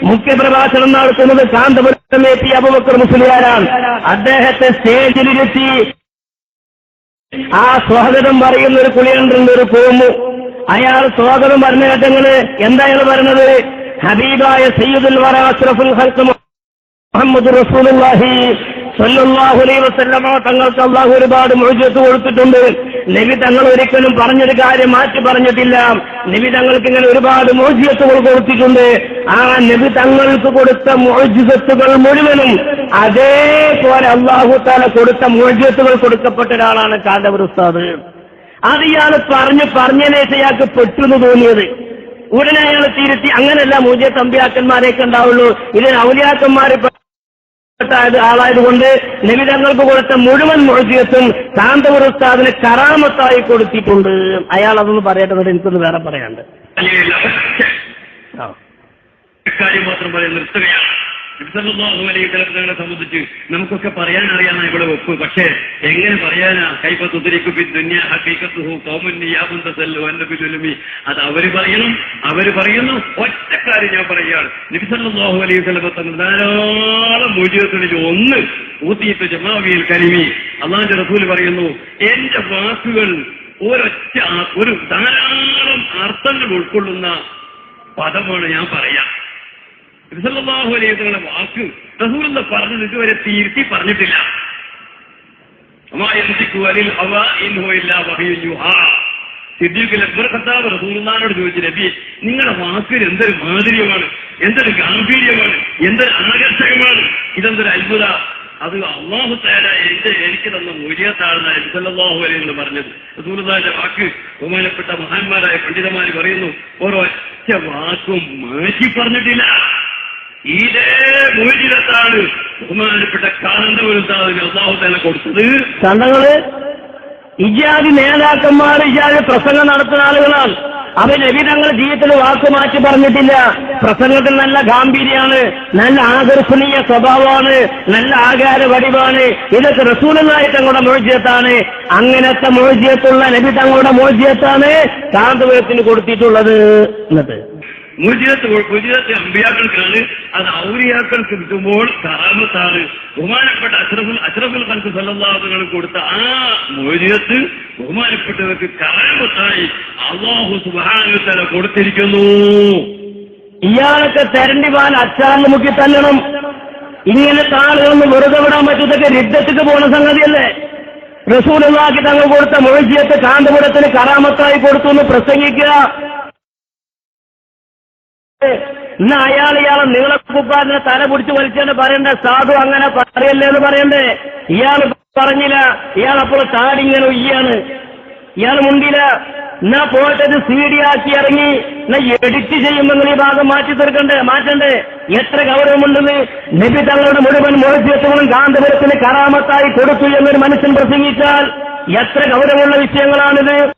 മുഖ്യപ്രഭാഷണം നടത്തുന്നത് കാന്തപുരം എത്തി അബൂബക്കർ മുസ്ലിയാരാണ്. അദ്ദേഹത്തെ സ്റ്റേജിലിരുത്തി ആ സ്വാഗതം പറയുന്ന ഒരു കുളിയണ്ടുണ്ട്, ഒരു കോമു. അയാൾ സ്വാഗതം പറഞ്ഞ ഘട്ടങ്ങള് എന്തായാണ് പറയുന്നത്? ഹബീബായ സയ്യിദുൽ വറ അഷ്റഫുൽ ഖൽഖ് മുഹമ്മദ് റസൂലുള്ളാഹി സ്വല്ലല്ലാഹു അലൈഹി വസല്ലമ തങ്ങൾക്ക് അല്ലാഹു ഒരുപാട് മുഅ്ജിസത്ത് കൊടുത്തിട്ടുണ്ട്. നബി തങ്ങൾ ഒരിക്കലും പറഞ്ഞൊരു കാര്യം മാറ്റി പറഞ്ഞിട്ടില്ല. നബി തങ്ങൾക്ക് ഇങ്ങനെ ഒരുപാട് മുഅ്ജിസത്തുകൾ കൊടുത്തിട്ടുണ്ട്. ആ നബി തങ്ങൾക്ക് കൊടുത്ത മുഅ്ജിസത്തുകൾ മുഴുവനും അതേപോലെ അല്ലാഹു തആല കൊടുത്ത മുഅ്ജിസത്തുകൾ കൊടുക്കപ്പെട്ട ഒരാളാണ് കാന്തപുരം ഉസ്താദ്. അത് ഇയാൾ പറഞ്ഞതിനെ അയാൾക്ക് പെട്ടെന്ന് തോന്നിയത്. ഉടനെ അയാൾ തിരുത്തി, അങ്ങനെയല്ല മുഅ്ജിസത്ത് അമ്പിയാക്കന്മാരെയൊക്കെ ഉണ്ടാവുള്ളൂ, ഇതിന് ഔലിയാക്കന്മാരെ ആളായതുകൊണ്ട് നബി തങ്ങൾക്ക് കൊടുത്ത മുഴുവൻ മുഅ്ജിസത്തും കാന്തപുരം ഉസ്താദിന് കറാമത്തായി കൊടുത്തിട്ടുണ്ട്. അയാൾ അതൊന്നും പറയട്ടെ, എനിക്കൊന്ന് വേറെ പറയാണ്ട്. കാര്യം മാത്രം പറയാൻ നിർത്തുകയാണ്. സല്ലല്ലാഹു അലൈഹി വസല്ലമയെ സംബന്ധിച്ച് നമുക്കൊക്കെ പറയാൻ അറിയാവുന്ന ഇവിടെ വെപ്പ്, പക്ഷേ എങ്ങനെ പറയാനാ? കൈഫ തുദ്രികു ഫി ദുനിയ ഹഖീഖത്തുഹു ഖൗമുൻ നിയാബുൻ തസല്ലു അന്നബിൽ ഉലമി. അത് അവര് പറയുന്നു. ഒറ്റക്കാര്യം ഞാൻ പറയുകയാണ്. നബി സല്ലല്ലാഹു അലൈഹി വസല്ലം തങ്ങൾ ധാരാളം മുഅ്ജിസത്തുകളിൽ ഒന്ന് ഊതീതു ജമാഅവിൽ കലിമി. അല്ലാഹുവിന്റെ റസൂൽ പറയുന്നു, എന്റെ വാക്കുകൾ ഒരു ധാരാളം അർത്ഥങ്ങൾ ഉൾക്കൊള്ളുന്ന പദമാണ് ഞാൻ പറയാം. സല്ലല്ലാഹു അലൈഹി വസല്ലം വാക്ക് റസൂലുള്ള പറഞ്ഞത് ഇതുവരെ തിരുത്തി പറഞ്ഞിട്ടില്ല. സിദ്ദീഖുൽ അക്ബർ ഖത്താബ് റസൂലുള്ളാഹിയോട് ചോദിച്ചു, നബി നിങ്ങളുടെ വാക്കിൽ എന്തൊരു മാധുര്യമാണ്, എന്തൊരു ഗാംഭീര്യമാണ്, എന്തൊരു ആകർഷകമാണ്, ഇതെന്തൊരു അത്ഭുത. അത് അല്ലാഹു തആല എനിക്ക് തന്ന മുഅ്ജിസത്താണെന്ന് നബി സല്ലല്ലാഹു അലൈഹി വസല്ലം പറഞ്ഞത്. റസൂലുള്ളാഹിയുടെ വാക്ക് ബഹുമാനപ്പെട്ട മഹാന്മാരായ പണ്ഡിതന്മാർ പറയുന്നു, ഒരൊറ്റ വാക്കും മാറ്റി പറഞ്ഞിട്ടില്ല. ഇതേ മുഅ്ജിസത്താണ് ബഹുമാനപ്പെട്ട കാന്തപുരം ഉസ്താദിന് അല്ലാഹു തആല കൊടുത്തത്. കണ്ടങ്ങള് ഇജാതി നേതാക്കന്മാർ ഇജാതി പ്രസംഗം നടത്തുന്ന ആളുകളാണ്. അവർ നബി തങ്ങൾ ജീവിതത്തിൽ വാക്ക് മാറ്റി പറഞ്ഞിട്ടില്ല. പ്രസംഗത്തിൽ നല്ല ഗാംഭീര്യമാണ്, നല്ല ആകർഷണീയ സ്വഭാവമാണ്, നല്ല ആകാര വടിവാണ്. ഇതൊക്കെ റസൂലുള്ളാഹി തങ്ങളുടെ മുഅ്ജിസത്താണ്. അങ്ങനത്തെ മുഅ്ജിസത്തുള്ള നബി തങ്ങളുടെ മുഅ്ജിസത്താണ് കാന്തപുരത്തിന് കൊടുത്തിട്ടുള്ളത്. എന്നിട്ട് മുഅ്ജിസത്ത് അമ്പിയാക്കൾക്കാണ്, അത് ഔലിയാക്കൾക്ക് കിട്ടുമ്പോൾ കറാമത്താണ്. ബഹുമാനപ്പെട്ട അഷ്റഫുൽ ഖൽഖ് സല്ലല്ലാഹു അലൈഹി വസല്ലം കൊടുത്ത ആ മുഅ്ജിസത്ത് ബഹുമാനപ്പെട്ടവർക്ക് കറാമത്തായി അല്ലാഹു സുബ്ഹാനഹു വ തആല കൊടുത്തിരിക്കുന്നു. ഇയാളൊക്കെ തെരണ്ടി പാൽ അച്ചാറിന് മുക്കി തല്ലണം. ഇങ്ങനത്തെ ആളുകളൊന്നും വെറുതെ വിടാൻ പറ്റത്തൊക്കെ രിദ്ദത്തിക്ക് പോണ സംഗതിയല്ലേ? റസൂലുള്ളാഹി തങ്ങൾ കൊടുത്ത മുഅ്ജിസത്ത് കാന്തപുരത്തിന് കറാമത്തായി കൊടുത്തു എന്ന് പ്രസംഗിക്കുക. ഇന്ന് ഇയാളെ നീളക്കുപ്പാറിനെ തല പിടിച്ച് വലിച്ചെന്ന് പറയണ്ടേ? സാധു അങ്ങനെ പറയല്ലേ എന്ന് പറയണ്ടേ? ഇയാൾ പറഞ്ഞില്ല. ഇയാൾ അപ്പോൾ താടിങ്ങനെ ഉയ്യാണ്. ഇയാൾ മുണ്ടില്ല. എന്നാ പോയിട്ടത് CD ആക്കി ഇറങ്ങി എന്നാ എഡിറ്റ് ചെയ്യുമ്പോൾ ഈ ഭാഗം മാറ്റണ്ടേ? എത്ര ഗൗരവമുണ്ടെന്ന് നബി തങ്ങളുടെ മുഴുവൻ മുഅ്ജിസത്തുകളും കാന്തപുരത്തിന് കറാമത്തായി കൊടുത്തു എന്നൊരു മനുഷ്യൻ പ്രസംഗിച്ചാൽ എത്ര ഗൗരവമുള്ള വിഷയങ്ങളാണിത്.